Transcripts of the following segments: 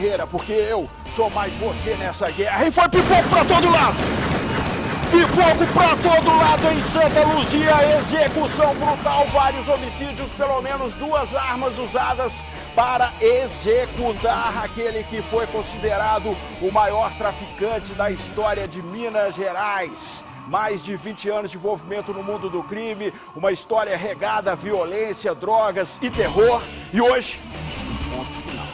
guerreira, porque eu sou mais você nessa guerra. E foi pipoco pra todo lado! Pipoco pra todo lado em Santa Luzia, execução brutal, vários homicídios, pelo menos 2 armas usadas para executar aquele que foi considerado o maior traficante da história de Minas Gerais. Mais de 20 anos de envolvimento no mundo do crime, uma história regada a violência, drogas e terror. E hoje, ponto final.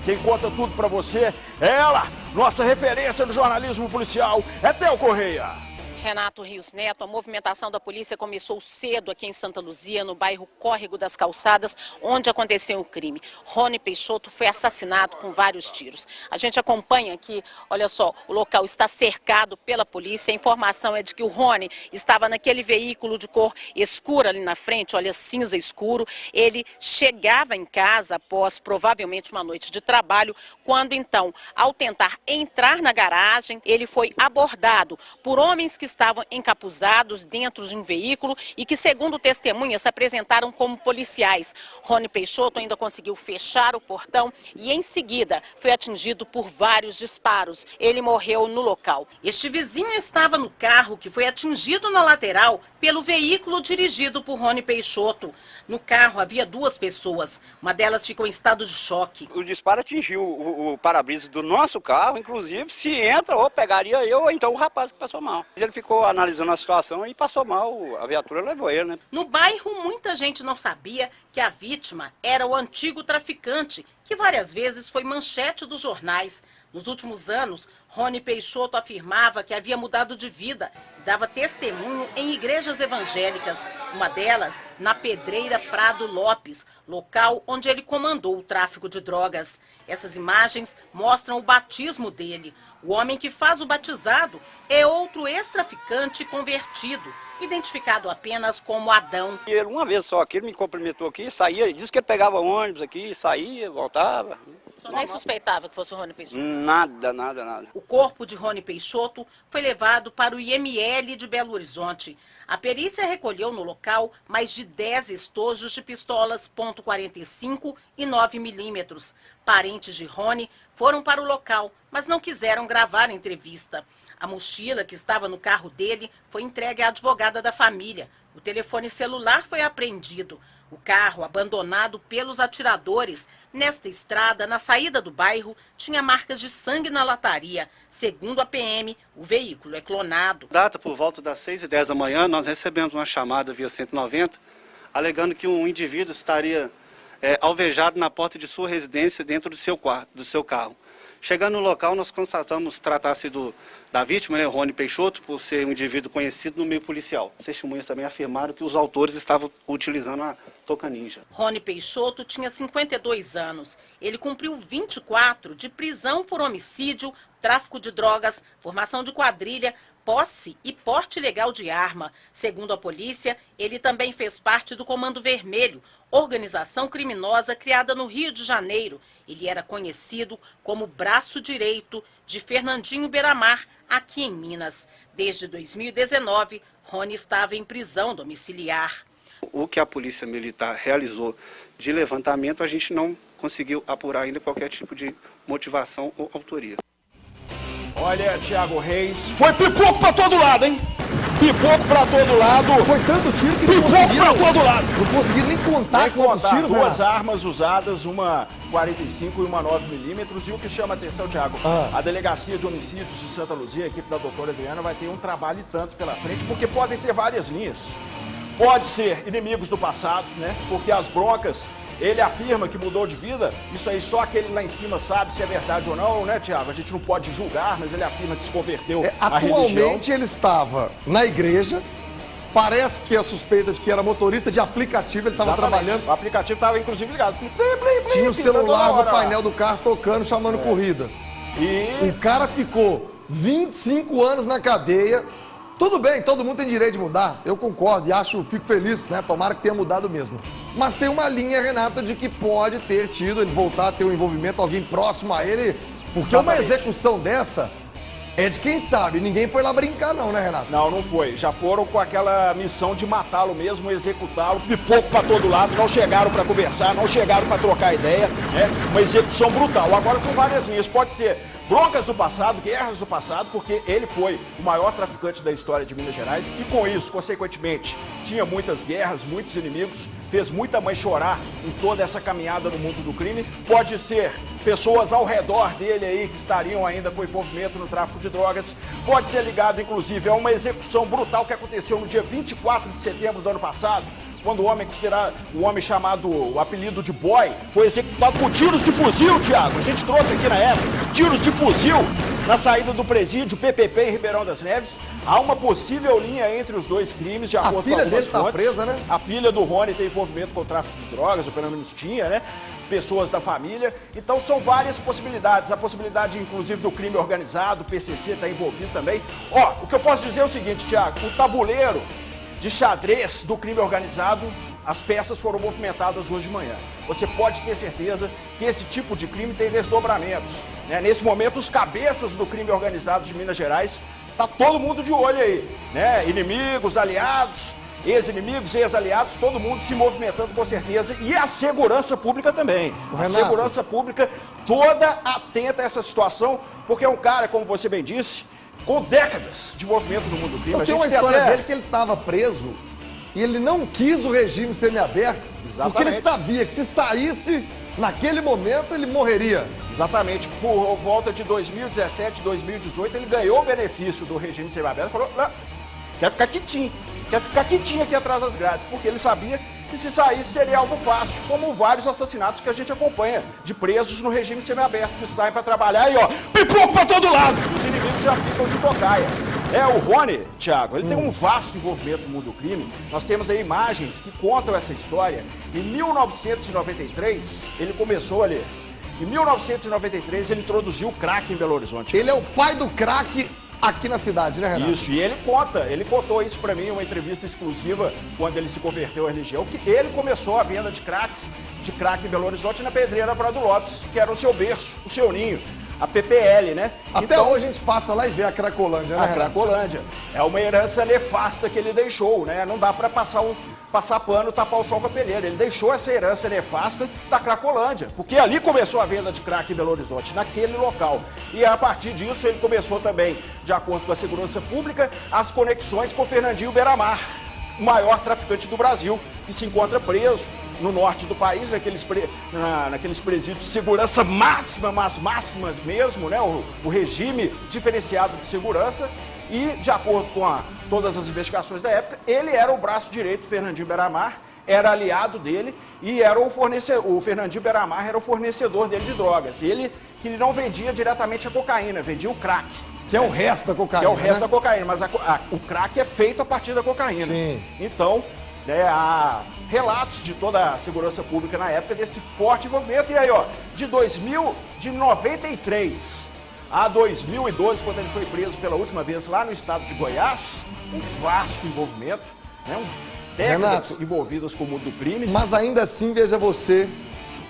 Quem conta tudo pra você é ela, nossa referência no jornalismo policial, é Théo Correia. Renato Rios Neto, a movimentação da polícia começou cedo aqui em Santa Luzia, no bairro Córrego das Calçadas, onde aconteceu o crime. Rony Peixoto foi assassinado com vários tiros. A gente acompanha aqui, olha só, o local está cercado pela polícia. A informação é de que o Rony estava naquele veículo de cor escura ali na frente, olha, cinza escuro. Ele chegava em casa após provavelmente uma noite de trabalho, quando então, ao tentar entrar na garagem, ele foi abordado por homens que estavam encapuzados dentro de um veículo e que, segundo testemunhas, se apresentaram como policiais. Rony Peixoto ainda conseguiu fechar o portão e, em seguida, foi atingido por vários disparos. Ele morreu no local. Este vizinho estava no carro que foi atingido na lateral pelo veículo dirigido por Rony Peixoto. No carro havia 2 pessoas. Uma delas ficou em estado de choque. O disparo atingiu o para-brisa do nosso carro, inclusive, se entra, ou pegaria eu, ou então o rapaz que passou mal. Ele ficou analisando a situação e passou mal, a viatura levou ele, né? No bairro, muita gente não sabia que a vítima era o antigo traficante, que várias vezes foi manchete dos jornais. Nos últimos anos, Rony Peixoto afirmava que havia mudado de vida e dava testemunho em igrejas evangélicas, uma delas na Pedreira Prado Lopes, local onde ele comandou o tráfico de drogas. Essas imagens mostram o batismo dele. O homem que faz o batizado é outro ex-traficante convertido, identificado apenas como Adão. E ele, uma vez só aqui, ele me cumprimentou aqui, saía, disse que ele pegava ônibus aqui, saía, voltava. Só nem suspeitava que fosse o Rony Peixoto? Nada. O corpo de Rony Peixoto foi levado para o IML de Belo Horizonte. A perícia recolheu no local mais de 10 estojos de pistolas .45 e 9mm. Parentes de Rony foram para o local, mas não quiseram gravar a entrevista. A mochila que estava no carro dele foi entregue à advogada da família. O telefone celular foi apreendido. O carro, abandonado pelos atiradores nesta estrada, na saída do bairro, tinha marcas de sangue na lataria. Segundo a PM, o veículo é clonado. Data por volta das 6h10 da manhã, nós recebemos uma chamada via 190, alegando que um indivíduo estaria alvejado na porta de sua residência dentro do seu carro. Chegando no local, nós constatamos tratar-se da vítima, né, Rony Peixoto, por ser um indivíduo conhecido no meio policial. As testemunhas também afirmaram que os autores estavam utilizando a touca ninja. Rony Peixoto tinha 52 anos. Ele cumpriu 24 de prisão por homicídio, tráfico de drogas, formação de quadrilha, posse e porte ilegal de arma. Segundo a polícia, ele também fez parte do Comando Vermelho, organização criminosa criada no Rio de Janeiro. Ele era conhecido como braço direito de Fernandinho Beiramar, aqui em Minas. Desde 2019, Rony estava em prisão domiciliar. O que a Polícia Militar realizou de levantamento, a gente não conseguiu apurar ainda qualquer tipo de motivação ou autoria. Olha, Thiago Reis, foi pipoco pra todo lado, hein? Pipoco pra todo lado. Foi tanto tiro que pipoco pra todo lado. Não conseguiram nem contar quantos tiros. 2 armas usadas, uma 45 e uma 9mm. E o que chama a atenção, Thiago, a Delegacia de Homicídios de Santa Luzia, a equipe da doutora Adriana, vai ter um trabalho e tanto pela frente, porque podem ser várias linhas. Pode ser inimigos do passado, né? Porque as broncas, ele afirma que mudou de vida, isso aí só aquele lá em cima sabe se é verdade ou não, né, Thiago? A gente não pode julgar, mas ele afirma que se converteu à religião. Atualmente ele estava na igreja, parece que a suspeita de que era motorista de aplicativo, ele estava trabalhando. O aplicativo estava inclusive ligado. Tinha o celular no painel do carro tocando, chamando corridas. E o cara ficou 25 anos na cadeia. Tudo bem, todo mundo tem direito de mudar, eu concordo e fico feliz, né? Tomara que tenha mudado mesmo. Mas tem uma linha, Renata, de que pode ter tido, ele voltar a ter um envolvimento, alguém próximo a ele, porque uma execução dessa é de quem sabe. Ninguém foi lá brincar não, né, Renato? Não, não foi. Já foram com aquela missão de matá-lo mesmo, executá-lo, pipoco pra todo lado, não chegaram pra conversar, não chegaram pra trocar ideia, né? Uma execução brutal. Agora são várias linhas. Pode ser broncas do passado, guerras do passado, porque ele foi o maior traficante da história de Minas Gerais e com isso, consequentemente, tinha muitas guerras, muitos inimigos, fez muita mãe chorar em toda essa caminhada no mundo do crime. Pode ser pessoas ao redor dele aí que estariam ainda com envolvimento no tráfico de drogas. Pode ser ligado, inclusive, a uma execução brutal que aconteceu no dia 24 de setembro do ano passado, quando o homem considerado, o homem chamado, o apelido de Boy, foi executado com tiros de fuzil, Thiago. A gente trouxe aqui na época, tiros de fuzil na saída do presídio PPP em Ribeirão das Neves. Há uma possível linha entre os dois crimes, de acordo com algumas fontes. A filha dele está presa, né? A filha do Rony tem envolvimento com o tráfico de drogas, ou pelo menos tinha, né? Pessoas da família. Então são várias possibilidades. A possibilidade, inclusive, do crime organizado, o PCC está envolvido também. Ó, o que eu posso dizer é o seguinte, Thiago, o tabuleiro de xadrez do crime organizado, as peças foram movimentadas hoje de manhã. Você pode ter certeza que esse tipo de crime tem desdobramentos, né? Nesse momento, os cabeças do crime organizado de Minas Gerais, tá todo mundo de olho aí, né? Inimigos, aliados, ex-inimigos, ex-aliados, todo mundo se movimentando com certeza. E a segurança pública também. A segurança pública toda atenta a essa situação, porque é um cara, como você bem disse, com décadas de movimento no mundo do crime. Tem uma história dele que ele estava preso e ele não quis o regime semiaberto. Exatamente. Porque ele sabia que se saísse naquele momento ele morreria. Exatamente. Por volta de 2017, 2018, ele ganhou o benefício do regime semiaberto e falou, quer ficar quietinho aqui atrás das grades, porque ele sabia que se saísse seria algo fácil, como vários assassinatos que a gente acompanha de presos no regime semiaberto, que saem para trabalhar e ó, pipoco para todo lado, os inimigos já ficam de tocaia. O Rony, Thiago, ele tem um vasto envolvimento no mundo do crime. Nós temos aí imagens que contam essa história. Em 1993, ele começou ali. Em 1993, ele introduziu o crack em Belo Horizonte. Ele é o pai do crack aqui na cidade, né, Renato? Isso, e ele contou isso pra mim em uma entrevista exclusiva quando ele se converteu à religião, que ele começou a venda de crack em Belo Horizonte na Pedreira Prado Lopes, que era o seu berço, o seu ninho, a PPL, né? Até então, hoje a gente passa lá e vê a Cracolândia, né, Renato? A Cracolândia. É uma herança nefasta que ele deixou, né? Não dá pra passar pano, tapar o sol com a peneira. Ele deixou essa herança nefasta da Cracolândia, porque ali começou a venda de crack em Belo Horizonte, naquele local. E a partir disso ele começou também, de acordo com a segurança pública, as conexões com Fernandinho Beiramar, o maior traficante do Brasil, que se encontra preso no norte do país, naqueles presídios de segurança máxima, mas máximas mesmo, né? O regime diferenciado de segurança. E, de acordo com todas as investigações da época, ele era o braço direito do Fernandinho Beiramar, era aliado dele e era o Fernandinho Beiramar era o fornecedor dele de drogas. Ele que não vendia diretamente a cocaína, vendia o crack. Que é o resto da cocaína. Que é o resto da cocaína, mas o crack é feito a partir da cocaína. Sim. Então, há relatos de toda a segurança pública na época desse forte envolvimento. E aí, ó, de 93 a 2012, quando ele foi preso pela última vez lá no estado de Goiás, um vasto envolvimento, né? Décadas envolvidas com o mundo do crime. Mas ainda assim, veja você,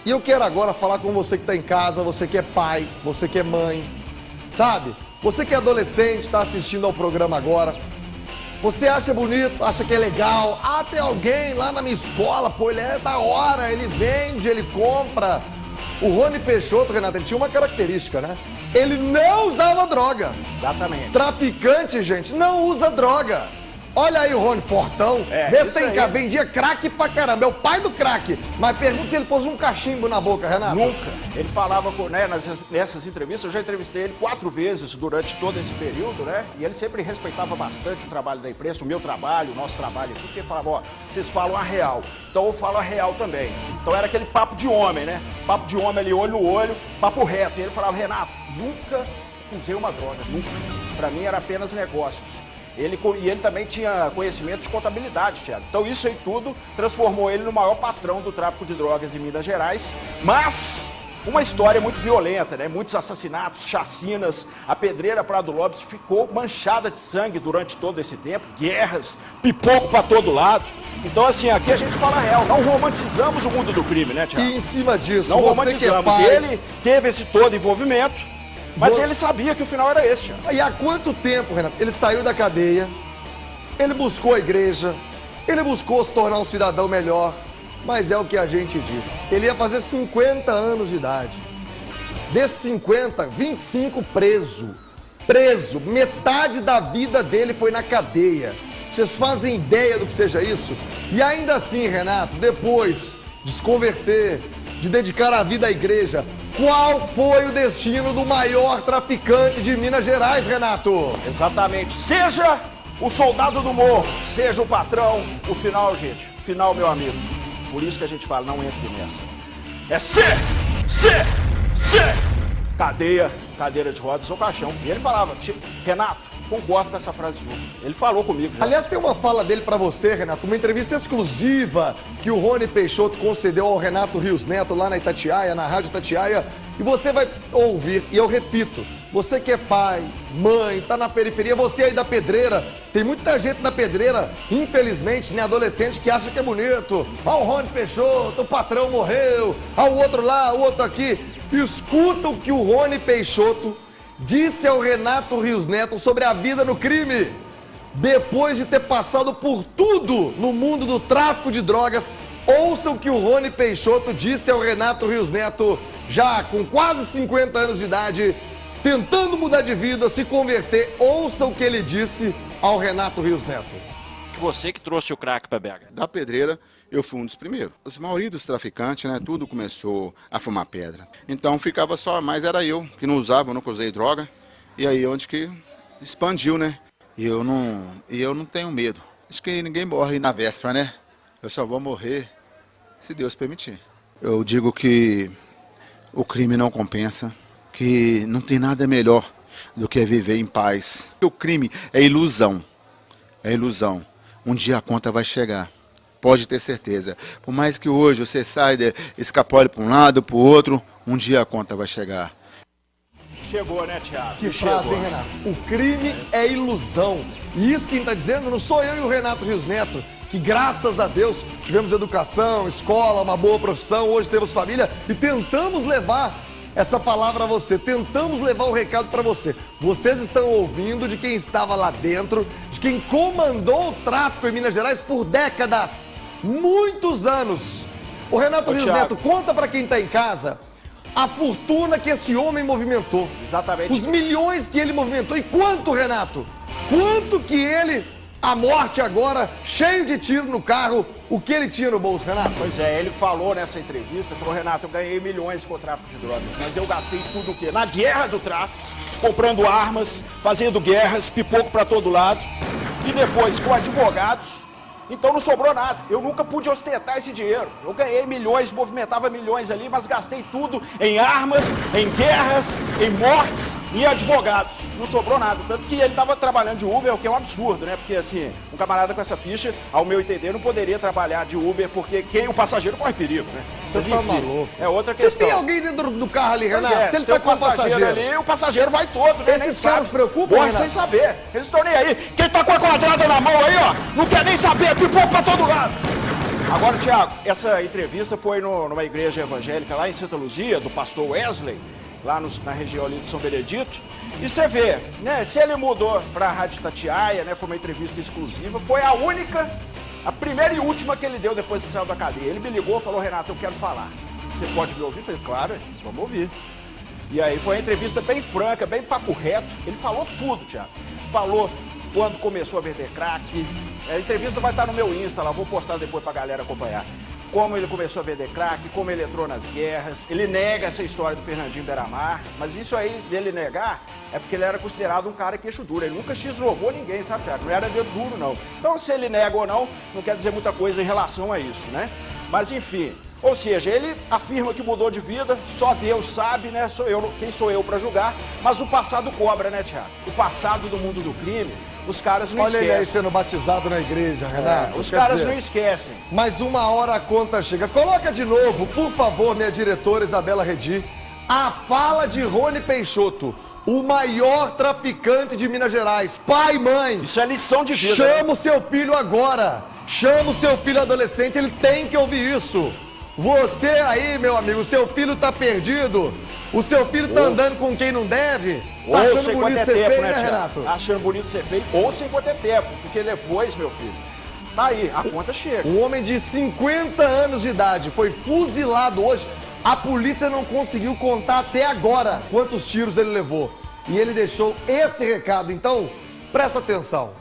e eu quero agora falar com você que está em casa, você que é pai, você que é mãe, sabe? Você que é adolescente, está assistindo ao programa agora, você acha bonito, acha que é legal, tem alguém lá na minha escola, pô, ele é da hora, ele vende, ele compra. O Rony Peixoto, Renato, ele tinha uma característica, né? Ele não usava droga. Exatamente. Traficante, gente, não usa droga. Olha aí o Rony Fortão, vê se tem cá, vendia crack pra caramba, é o pai do crack. Mas pergunta se ele pôs um cachimbo na boca, Renato. Nunca. Ele falava, né, nessas entrevistas, eu já entrevistei ele 4 vezes durante todo esse período, né? E ele sempre respeitava bastante o trabalho da imprensa, o meu trabalho, o nosso trabalho aqui, porque ele falava, ó, vocês falam a real, então eu falo a real também. Então era aquele papo de homem, né? Papo de homem ali, olho no olho, papo reto. E ele falava, Renato, nunca usei uma droga, nunca. Pra mim era apenas negócios. E ele também tinha conhecimento de contabilidade, Thiago. Então isso aí tudo transformou ele no maior patrão do tráfico de drogas em Minas Gerais. Mas uma história muito violenta, né? Muitos assassinatos, chacinas. A Pedreira Prado Lopes ficou manchada de sangue durante todo esse tempo. Guerras, pipoco pra todo lado. Então assim, aqui a gente fala a real. Não romantizamos o mundo do crime, né, Thiago? E em cima disso, não romantizamos. Que é pai... Ele teve esse todo envolvimento. Mas ele sabia que o final era esse, Thiago. E há quanto tempo, Renato? Ele saiu da cadeia, ele buscou a igreja, ele buscou se tornar um cidadão melhor, mas é o que a gente disse. Ele ia fazer 50 anos de idade. Desses 50, 25 preso. Metade da vida dele foi na cadeia. Vocês fazem ideia do que seja isso? E ainda assim, Renato, depois de se converter, de dedicar a vida à igreja, qual foi o destino do maior traficante de Minas Gerais, Renato? Exatamente. Seja o soldado do morro, seja o patrão, o final, gente, final, meu amigo. Por isso que a gente fala, não entre nessa. É cadeira de rodas ou caixão. E ele falava, Renato, concordo com essa frase sua. Ele falou comigo já. Aliás, tem uma fala dele pra você, Renato, uma entrevista exclusiva que o Rony Peixoto concedeu ao Renato Rios Neto lá na Itatiaia, na Rádio Itatiaia, e você vai ouvir, e eu repito, você que é pai, mãe, tá na periferia, você aí da Pedreira, tem muita gente na Pedreira, infelizmente, né, adolescente que acha que é bonito. Ó, o Rony Peixoto, o patrão morreu, ó, o outro lá, o outro aqui. Escuta o que o Rony Peixoto disse ao Renato Rios Neto sobre a vida no crime. Depois de ter passado por tudo no mundo do tráfico de drogas, ouça o que o Rony Peixoto disse ao Renato Rios Neto, já com quase 50 anos de idade, tentando mudar de vida, se converter. Ouça o que ele disse ao Renato Rios Neto. Você que trouxe o crack para BH. Da Pedreira, eu fui um dos primeiros. A maioria dos traficantes, né, tudo começou a fumar pedra. Então ficava só, mas era eu que não usava, eu nunca usei droga. E aí onde que expandiu, né? E eu não tenho medo. Acho que ninguém morre na véspera, né? Eu só vou morrer se Deus permitir. Eu digo que o crime não compensa, que não tem nada melhor do que viver em paz. O crime é ilusão, é ilusão. Um dia a conta vai chegar, pode ter certeza. Por mais que hoje você saia, escapole para um lado, para o outro, um dia a conta vai chegar. Chegou, né, Thiago? Que frase, hein, Renato? O crime é ilusão. E isso quem está dizendo não sou eu e o Renato Rios Neto, que graças a Deus tivemos educação, escola, uma boa profissão, hoje temos família e tentamos levar essa palavra a você, tentamos levar o recado para você. Vocês estão ouvindo de quem estava lá dentro, de quem comandou o tráfico em Minas Gerais por décadas, muitos anos. O Renato Rios Neto, conta para quem está em casa a fortuna que esse homem movimentou. Exatamente. Os milhões que ele movimentou. E quanto, Renato? Quanto que ele, a morte agora, cheio de tiro no carro, o que ele tinha no bolso, Renato? Pois é, ele falou nessa entrevista, falou, Renato, eu ganhei milhões com o tráfico de drogas, mas eu gastei tudo o quê? Na guerra do tráfico, comprando armas, fazendo guerras, pipoco pra todo lado, e depois com advogados. Então não sobrou nada. Eu nunca pude ostentar esse dinheiro. Eu ganhei milhões, movimentava milhões ali, mas gastei tudo em armas, em guerras, em mortes e em advogados. Não sobrou nada. Tanto que ele estava trabalhando de Uber, o que é um absurdo, né? Porque assim, um camarada com essa ficha, ao meu entender, não poderia trabalhar de Uber, porque o passageiro corre perigo, né? Mas enfim, é outra questão. Se tem alguém dentro do carro ali, Renato, se ele tá com o passageiro ali, o passageiro vai todo, né? Esses caras se preocupam, Morre sem saber. Eles estão nem aí. Quem tá com a quadrada na mão aí, ó, não quer nem saber, pipoca pra todo lado. Agora, Thiago, essa entrevista foi numa igreja evangélica lá em Santa Luzia, do pastor Wesley, lá na região ali de São Benedito. E você vê, né, se ele mudou pra Rádio Itatiaia, né, foi uma entrevista exclusiva, foi a única, a primeira e última que ele deu depois que saiu da cadeia. Ele me ligou e falou, Renato, eu quero falar. Você pode me ouvir? Eu falei, claro, vamos ouvir. E aí foi uma entrevista bem franca, bem papo reto. Ele falou tudo, Thiago. Falou quando começou a vender crack. A entrevista vai estar no meu Insta lá, vou postar depois pra galera acompanhar. Como ele começou a vender crack, como ele entrou nas guerras. Ele nega essa história do Fernandinho Beiramar, mas isso aí dele negar é porque ele era considerado um cara queixo duro. Ele nunca x-lovou ninguém, sabe, Thiago? Não era dedo duro, não. Então, se ele nega ou não, não quer dizer muita coisa em relação a isso, né? Mas, enfim, ou seja, ele afirma que mudou de vida, só Deus sabe, né? Quem sou eu pra julgar? Mas o passado cobra, né, Thiago? O passado do mundo do crime, os caras não esquecem. Olha ele aí sendo batizado na igreja, Renato. Os caras não esquecem. Mas uma hora a conta chega. Coloca de novo, por favor, minha diretora Isabela Redi, a fala de Rony Peixoto, o maior traficante de Minas Gerais. Pai e mãe. Isso é lição de vida. Chama o seu filho agora. Chama o seu filho adolescente, ele tem que ouvir isso. Você aí, meu amigo, seu filho tá perdido. O seu filho tá andando com quem não deve? Tá Ou achando sem bonito bater ser tempo, feio, né, né, Tiago? Renato? Achando bonito ser feio ou sem bater tempo, porque depois, meu filho, tá aí, a conta chega. Um homem de 50 anos de idade foi fuzilado hoje. A polícia não conseguiu contar até agora quantos tiros ele levou. E ele deixou esse recado, então presta atenção.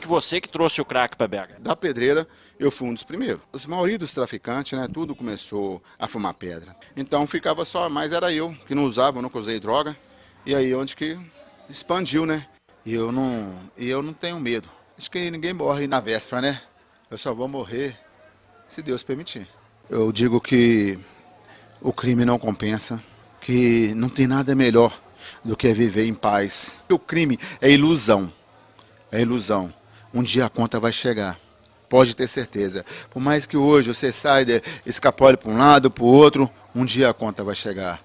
Que você que trouxe o crack para BH. Da pedreira, eu fui um dos primeiros. A maioria dos traficantes, né, tudo começou a fumar pedra. Então ficava só, mas era eu que não usava, eu nunca usei droga. E aí onde que expandiu, né? E eu não tenho medo. Acho que ninguém morre na véspera, né? Eu só vou morrer se Deus permitir. Eu digo que o crime não compensa, que não tem nada melhor do que viver em paz. O crime é ilusão, é ilusão. Um dia a conta vai chegar, pode ter certeza. Por mais que hoje você saia, escapole para um lado, para o outro, um dia a conta vai chegar.